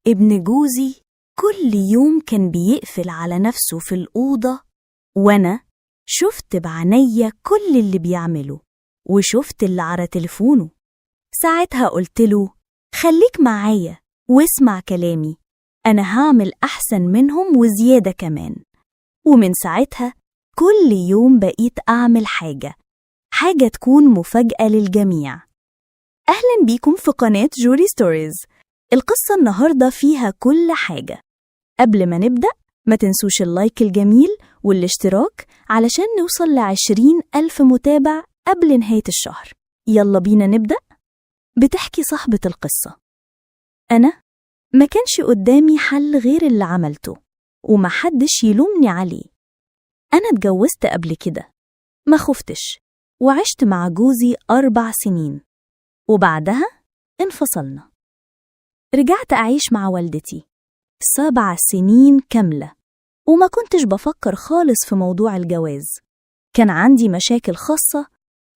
ابن جوزي كل يوم كان بيقفل على نفسه في الأوضة، وأنا شفت بعينيا كل اللي بيعمله وشفت اللي على تليفونه. ساعتها قلتله خليك معايا واسمع كلامي، أنا هعمل أحسن منهم وزيادة كمان. ومن ساعتها كل يوم بقيت أعمل حاجة تكون مفاجأة للجميع. أهلا بيكم في قناة جوري ستوريز. القصة النهاردة فيها كل حاجة. قبل ما نبدأ ما تنسوش اللايك الجميل والاشتراك علشان نوصل ل20,000 متابع قبل نهاية الشهر. يلا بينا نبدأ. بتحكي صاحبة القصة: أنا ما كانش قدامي حل غير اللي عملته ومحدش يلومني عليه. أنا اتجوزت قبل كده، ما خفتش، وعشت مع جوزي 4 سنين، وبعدها انفصلنا. رجعت أعيش مع والدتي 7 سنين كاملة، وما كنتش بفكر خالص في موضوع الجواز. كان عندي مشاكل خاصة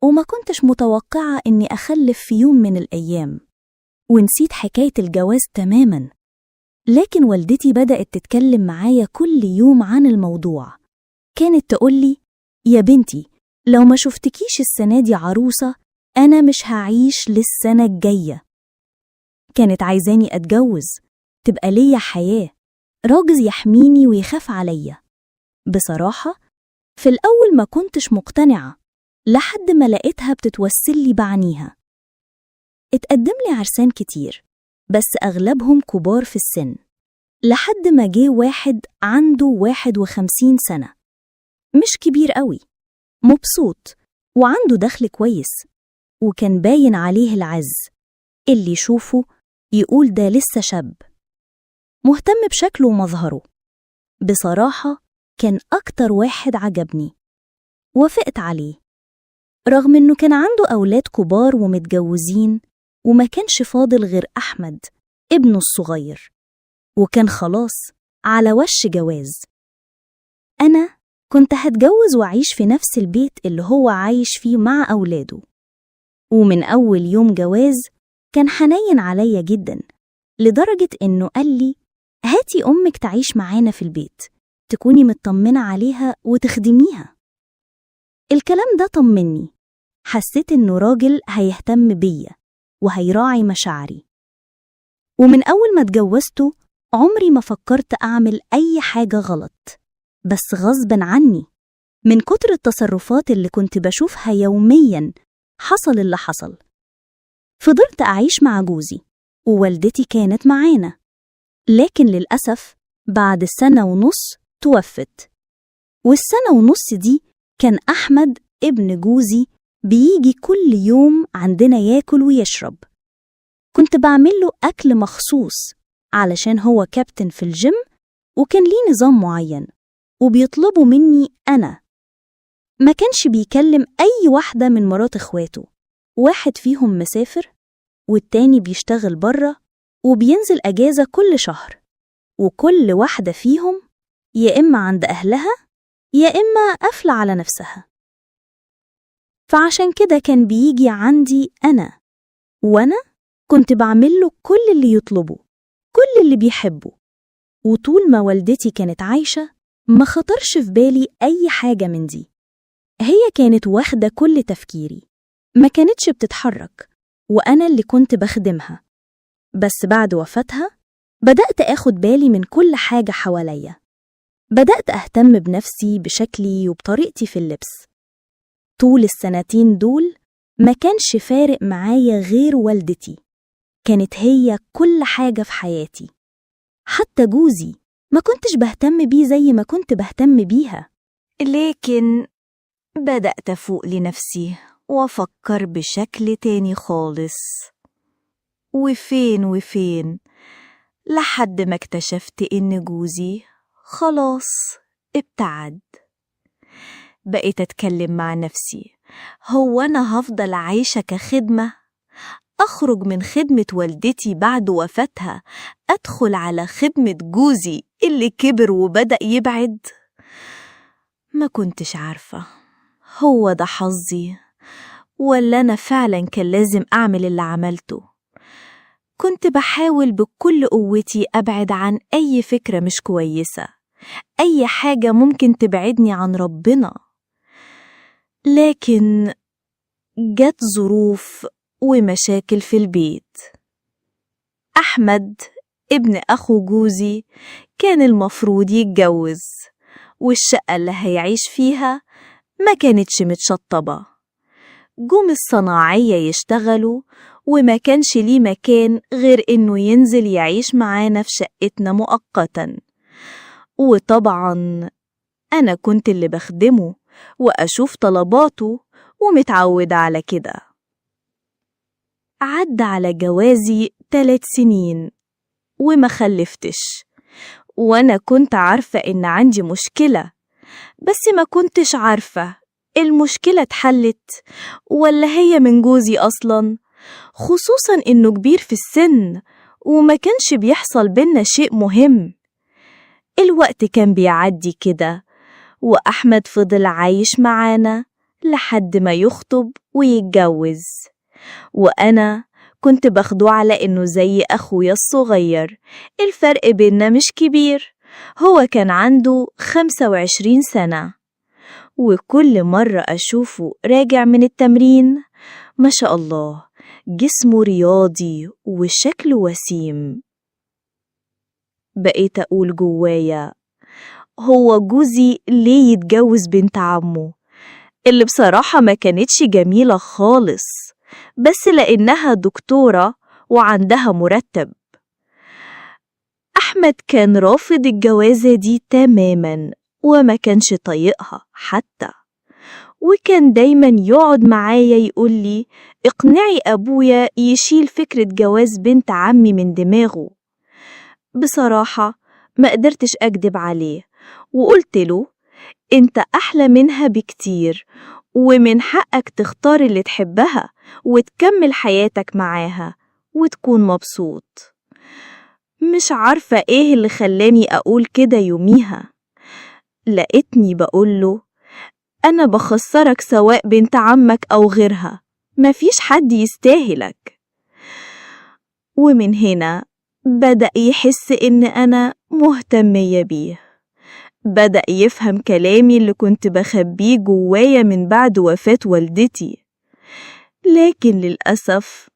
وما كنتش متوقعة إني أخلف في يوم من الأيام، ونسيت حكاية الجواز تماماً. لكن والدتي بدأت تتكلم معايا كل يوم عن الموضوع. كانت تقولي: يا بنتي، لو ما شفتكيش السنة دي عروسة أنا مش هعيش للسنة الجاية. كانت عايزاني أتجوز، تبقى ليا حياة، راجل يحميني ويخاف عليا. بصراحة في الأول ما كنتش مقتنعة، لحد ما لقيتها بتتوسلي بعنيها. اتقدم لي عرسان كتير، بس أغلبهم كبار في السن، لحد ما جه واحد عنده 51 سنة، مش كبير قوي، مبسوط وعنده دخل كويس، وكان باين عليه العز، اللي يشوفه يقول ده لسه شاب، مهتم بشكله ومظهره. بصراحة كان أكتر واحد عجبني، وافقت عليه، رغم إنه كان عنده أولاد كبار ومتجوزين، وما كانش فاضل غير أحمد ابنه الصغير، وكان خلاص على وش جواز. أنا كنت هتجوز وأعيش في نفس البيت اللي هو عايش فيه مع أولاده. ومن أول يوم جواز كان حنين عليا جدا، لدرجة إنه قال لي: هاتي أمك تعيش معانا في البيت، تكوني مطمنة عليها وتخدميها. الكلام ده طمني، حسيت إنه راجل هيهتم بيا وهيراعي مشاعري. ومن أول ما اتجوزته عمري ما فكرت أعمل أي حاجة غلط، بس غصباً عني من كتر التصرفات اللي كنت بشوفها يومياً حصل اللي حصل. فضلت أعيش مع جوزي، ووالدتي كانت معانا، لكن للأسف بعد 1.5 سنة توفت. وال1.5 سنة دي كان أحمد ابن جوزي بيجي كل يوم عندنا ياكل ويشرب. كنت بعمله أكل مخصوص علشان هو كابتن في الجيم، وكان ليه نظام معين وبيطلبوا مني أنا. ما كانش بيكلم أي واحدة من مرات إخواته، واحد فيهم مسافر والتاني بيشتغل برا وبينزل أجازة كل شهر، وكل واحدة فيهم يا إما عند أهلها يا إما قافلة على نفسها. فعشان كده كان بيجي عندي أنا، وأنا كنت بعمله كل اللي يطلبه، كل اللي بيحبه. وطول ما والدتي كانت عايشة ما خطرش في بالي أي حاجة من دي. هي كانت واخدة كل تفكيري، ما كانتش بتتحرك، وأنا اللي كنت بخدمها. بس بعد وفاتها بدأت أخد بالي من كل حاجة حواليا، بدأت أهتم بنفسي، بشكلي وبطريقتي في اللبس. طول السنتين دول ما كانش فارق معايا غير والدتي، كانت هي كل حاجة في حياتي. حتى جوزي ما كنتش بهتم بيه زي ما كنت بهتم بيها. لكن بدأت أفوق لنفسي وأفكر بشكل تاني خالص، وفين لحد ما اكتشفت إن جوزي خلاص ابتعد. بقيت أتكلم مع نفسي: هو أنا هفضل عايشة كخدمة؟ أخرج من خدمة والدتي بعد وفاتها أدخل على خدمة جوزي اللي كبر وبدأ يبعد؟ ما كنتش عارفة هو ده حظي ولا أنا فعلا كان لازم أعمل اللي عملته. كنت بحاول بكل قوتي أبعد عن أي فكرة مش كويسة، أي حاجة ممكن تبعدني عن ربنا. لكن جت ظروف ومشاكل في البيت. أحمد ابن أخو جوزي كان المفروض يتجوز، والشقة اللي هيعيش فيها ما كانتش متشطبة. جم الصناعية يشتغلوا وما كانش ليه مكان غير إنه ينزل يعيش معانا في شقتنا مؤقتاً. وطبعاً أنا كنت اللي بخدمه وأشوف طلباته، ومتعودة على كده. عدى على جوازي 3 سنين وما خلفتش، وأنا كنت عارفة إن عندي مشكلة، بس ما كنتش عارفة المشكلة اتحلت ولا هي من جوزي أصلاً، خصوصاً إنه كبير في السن وما كانش بيحصل بينا شيء مهم. الوقت كان بيعدي كده، وأحمد فضل عايش معانا لحد ما يخطب ويتجوز، وأنا كنت باخده على إنه زي أخويا الصغير. الفرق بيننا مش كبير، هو كان عنده 25 سنة. وكل مرة أشوفه راجع من التمرين ما شاء الله جسمه رياضي وشكله وسيم، بقيت أقول جوايا هو جوزي ليه يتجوز بنت عمه، اللي بصراحة ما كانتش جميلة خالص، بس لأنها دكتورة وعندها مرتب. أحمد كان رافض الجوازة دي تماماً وما كانش طايقها حتى، وكان دايماً يقعد معايا يقولي اقنعي أبويا يشيل فكرة جواز بنت عمي من دماغه. بصراحة ما قدرتش أكدب عليه وقلت له انت أحلى منها بكتير، ومن حقك تختار اللي تحبها وتكمل حياتك معاها وتكون مبسوط. مش عارفة ايه اللي خلاني أقول كده يوميها. لقيتني بقوله أنا بخسرك سواء بنت عمك أو غيرها، مفيش حد يستاهلك. ومن هنا بدأ يحس إن أنا مهتمية بيه، بدأ يفهم كلامي اللي كنت بخبيه جوايا من بعد وفاة والدتي. لكن للأسف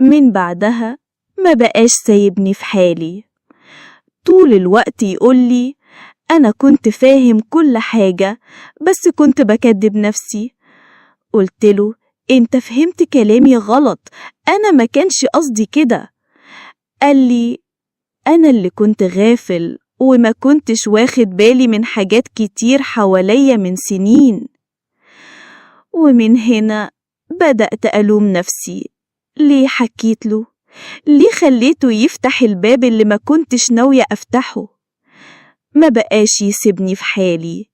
من بعدها ما بقاش سايبني في حالي، طول الوقت يقولي أنا كنت فاهم كل حاجة بس كنت بكدب نفسي. قلتله أنت فهمت كلامي غلط، أنا ما كانش قصدي كده. قالي أنا اللي كنت غافل وما كنتش واخد بالي من حاجات كتير حواليا من سنين. ومن هنا بدأت ألوم نفسي، ليه حكيت له؟ ليه خليته يفتح الباب اللي ما كنتش ناوية أفتحه؟ ما بقاش يسيبني في حالي،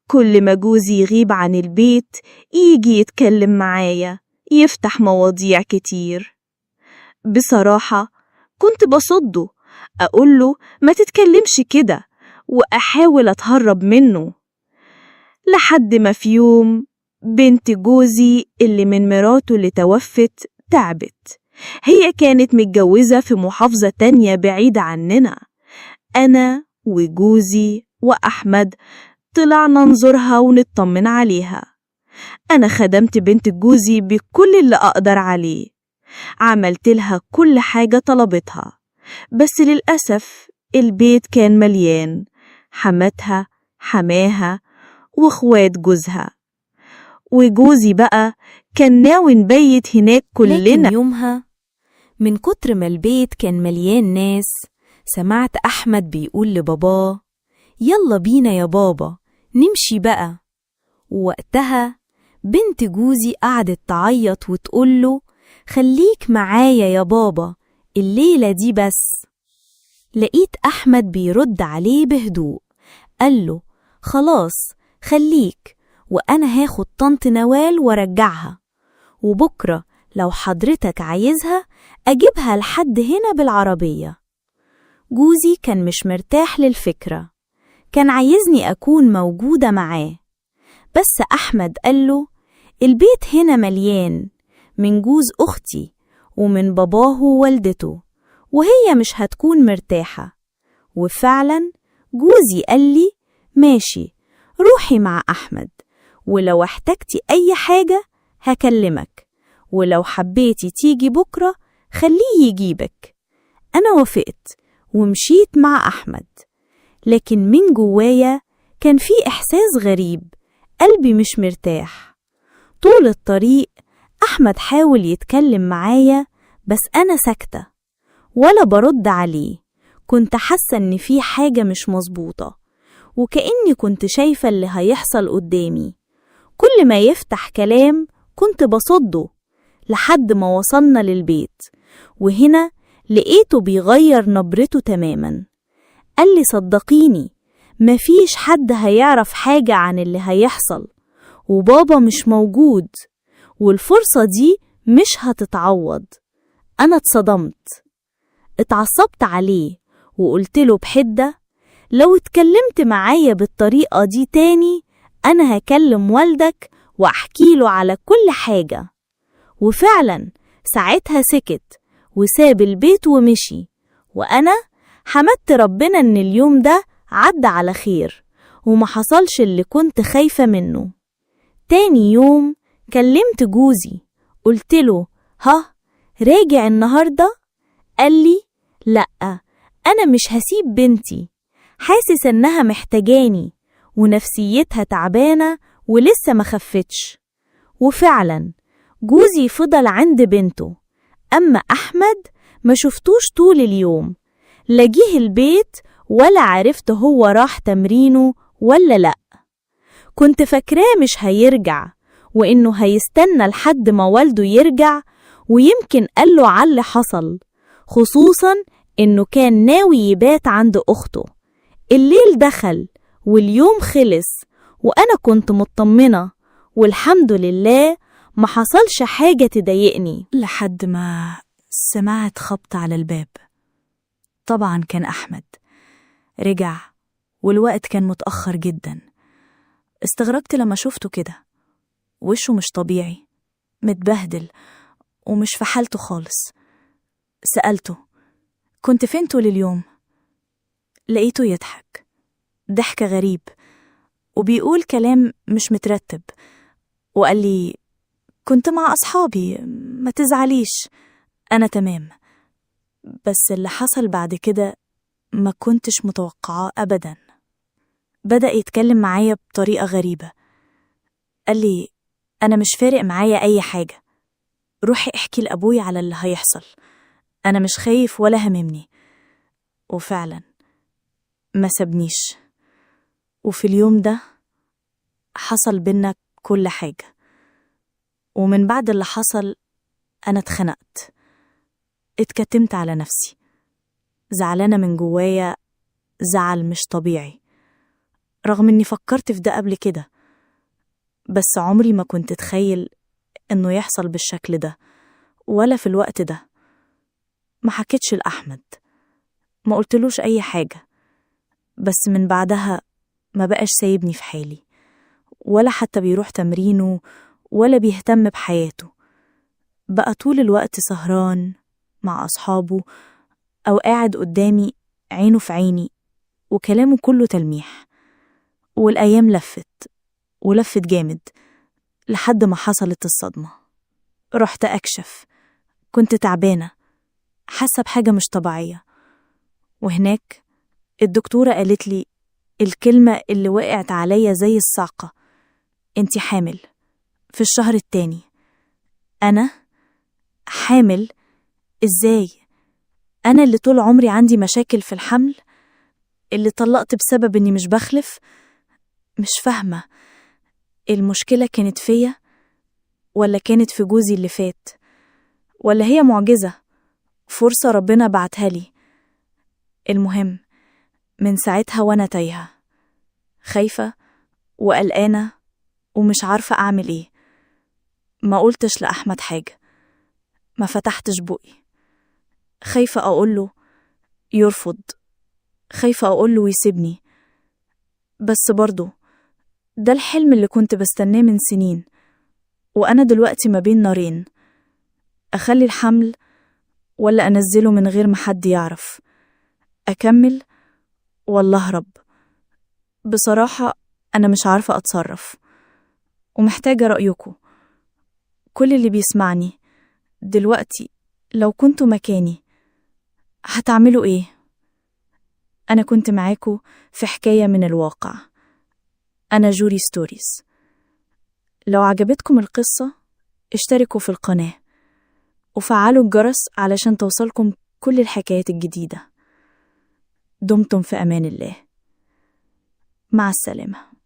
كل ما جوزي يغيب عن البيت يجي يتكلم معايا، يفتح مواضيع كتير. بصراحة كنت بصده، أقوله ما تتكلمش كده، وأحاول أتهرب منه. لحد ما في يوم بنت جوزي اللي من مراته اللي توفت تعبت، هي كانت متجوزة في محافظة تانية بعيدة عننا. أنا وجوزي وأحمد طلعنا نزورها ونطمن عليها. أنا خدمت بنت جوزي بكل اللي أقدر عليه، عملت لها كل حاجة طلبتها، بس للأسف البيت كان مليان، حماتها حماها واخوات جوزها، وجوزي بقى كان ناوي نبيت هناك كلنا. لكن يومها من كتر ما البيت كان مليان ناس سمعت أحمد بيقول لباباه يلا بينا يا بابا نمشي بقى. ووقتها بنت جوزي قعدت تعيط وتقوله خليك معايا يا بابا الليلة دي بس. لقيت أحمد بيرد عليه بهدوء، قاله خلاص خليك، وأنا هاخد طنط نوال وارجعها، وبكرة لو حضرتك عايزها أجيبها لحد هنا بالعربية. جوزي كان مش مرتاح للفكرة، كان عايزني أكون موجودة معاه، بس أحمد قاله البيت هنا مليان من جوز أختي ومن باباه ووالدته، وهي مش هتكون مرتاحة. وفعلا جوزي قال لي ماشي، روحي مع أحمد، ولو احتجتي أي حاجة هكلمك، ولو حبيتي تيجي بكرة خليه يجيبك. أنا وافقت ومشيت مع أحمد، لكن من جوايا كان في إحساس غريب، قلبي مش مرتاح. طول الطريق أحمد حاول يتكلم معايا بس أنا ساكتة ولا برد عليه. كنت حاسة إن في حاجة مش مظبوطة، وكأني كنت شايفة اللي هيحصل قدامي. كل ما يفتح كلام كنت بصده لحد ما وصلنا للبيت، وهنا لقيته بيغير نبرته تماما. قال لي صدقيني مفيش حد هيعرف حاجة عن اللي هيحصل، وبابا مش موجود، والفرصة دي مش هتتعوض. أنا اتصدمت، اتعصبت عليه وقلت له بحدة لو اتكلمت معايا بالطريقة دي تاني أنا هكلم والدك وأحكيله على كل حاجة. وفعلا ساعتها سكت وساب البيت ومشي، وأنا حمدت ربنا إن اليوم ده عدى على خير وما حصلش اللي كنت خايفة منه. تاني يوم كلمت جوزي، قلت له ها راجع النهاردة؟ قال لي لأ، أنا مش هسيب بنتي، حاسس إنها محتاجاني ونفسيتها تعبانة ولسه ما خفتش. وفعلا جوزي فضل عند بنته، أما أحمد ما شفتوش طول اليوم، لا جه البيت ولا عرفت هو راح تمرينه ولا لأ. كنت فاكراه مش هيرجع، وإنه هيستنى لحد ما والده يرجع ويمكن قاله على اللي حصل، خصوصا إنه كان ناوي يبات عند أخته. الليل دخل واليوم خلص وأنا كنت مطمنة، والحمد لله ما حصلش حاجة تضايقني، لحد ما سمعت خبط على الباب. طبعا كان أحمد رجع، والوقت كان متأخر جدا. استغربت لما شفته كده، وشه مش طبيعي، متبهدل ومش في حالته خالص. سألته كنت فين طول اليوم؟ لقيته يضحك ضحك غريب وبيقول كلام مش مترتب، وقال لي كنت مع أصحابي، ما تزعليش أنا تمام. بس اللي حصل بعد كده ما كنتش متوقعاه أبدا. بدأ يتكلم معايا بطريقة غريبة، قال لي أنا مش فارق معايا أي حاجة، روحي احكي لأبوي على اللي هيحصل، أنا مش خايف ولا هممني. وفعلا ما سابنيش، وفي اليوم ده حصل بينا كل حاجة. ومن بعد اللي حصل أنا اتخنقت، اتكتمت على نفسي، زعلانة من جوايا زعل مش طبيعي، رغم إني فكرت في ده قبل كده، بس عمري ما كنت اتخيل إنه يحصل بالشكل ده ولا في الوقت ده. ما حكيتش لأحمد، ما قلتلوش أي حاجة، بس من بعدها ما بقاش سايبني في حالي، ولا حتى بيروح تمرينه ولا بيهتم بحياته. بقى طول الوقت سهران مع أصحابه أو قاعد قدامي عينه في عيني وكلامه كله تلميح. والأيام لفت ولفت جامد لحد ما حصلت الصدمة. رحت أكشف، كنت تعبانة حاسة بحاجة مش طبيعية، وهناك الدكتورة قالت لي الكلمة اللي وقعت عليا زي الصعقة: انتي حامل في الشهر التاني. أنا حامل؟ إزاي؟ أنا اللي طول عمري عندي مشاكل في الحمل، اللي طلقت بسبب إني مش بخلف. مش فاهمة، المشكلة كانت فيا ولا كانت في جوزي اللي فات، ولا هي معجزة فرصة ربنا بعتها لي. المهم من ساعتها وأنا تايهة، خايفة وقلقانة ومش عارفة أعمل إيه. ما قلتش لأحمد حاجة، ما فتحتش بقي، خايفة أقوله يرفض، خايفة أقوله ويسيبني. بس برضو ده الحلم اللي كنت بستناه من سنين، وأنا دلوقتي ما بين نارين: أخلي الحمل ولا أنزله من غير ما حد يعرف؟ أكمل ولا أهرب؟ بصراحة أنا مش عارفة أتصرف ومحتاجة رأيكم. كل اللي بيسمعني دلوقتي، لو كنتوا مكاني هتعملوا إيه؟ أنا كنت معاكم في حكاية من الواقع. أنا جوري ستوريز. لو عجبتكم القصة اشتركوا في القناة وفعلوا الجرس علشان توصلكم كل الحكايات الجديدة. دمتم في أمان الله. مع السلامة.